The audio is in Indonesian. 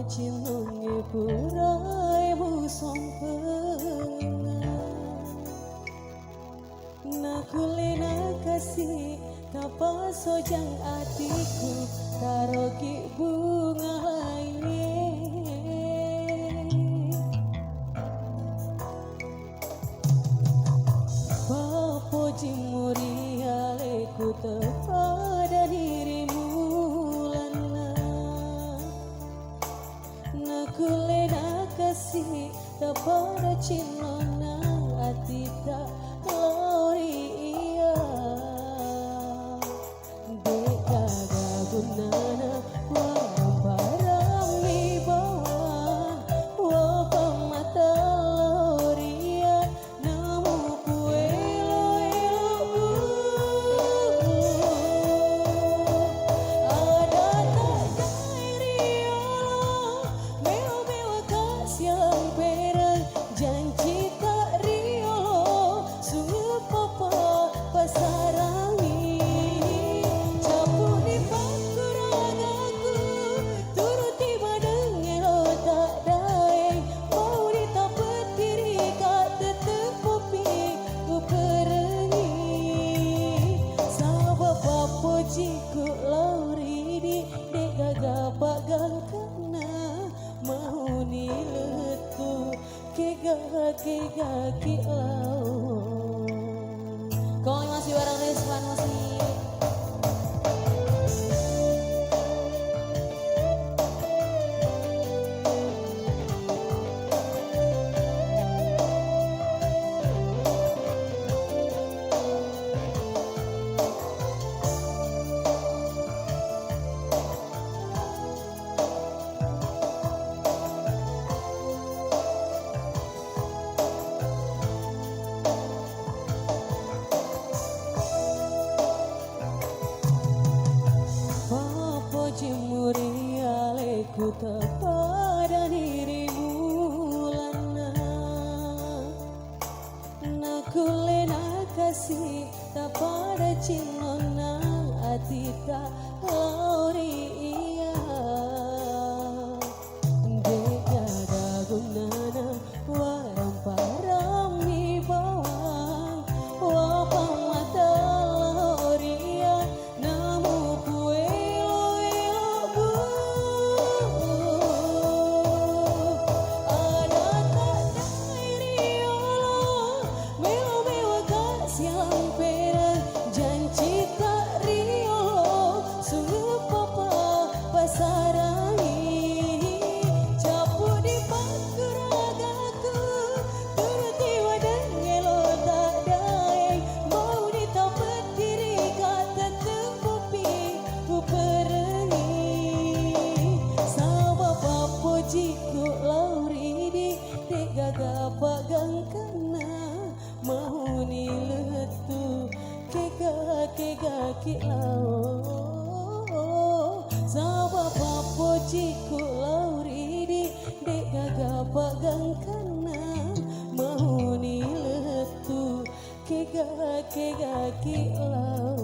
cinonge purai busong pengang nakulena kasih kapa sojang atiku taroki bunga lain papo jimuri aleku tepada dirimu lana nakulena kasih tapada cinona atita gloria dekaga gunana warang barang ibawan wapang mata gloria namu puelo elo ada tak riolo meo meo kasiang perang janji tak riolo sungguh papa pasarangi capu di pakuragaku turuti badengelo tak daeng mau ditapet diri kat tetep kopi ku perengi sabab apa jiku lauridi dek gagapa gangkana mau ni letu kega ki lau kau masih bareng Rizwan masih jemuri aleku tepada dirimu lana nakulena kasih tapada cinona atita gloria dekada gunana warang parami bawang wapang mata gloria namu jiku lauridi dek gagapa gangkana mau ni letu kega ki lau sabab apa jiku lauridi dek gagapa gangkana mau ni letu kega ki lau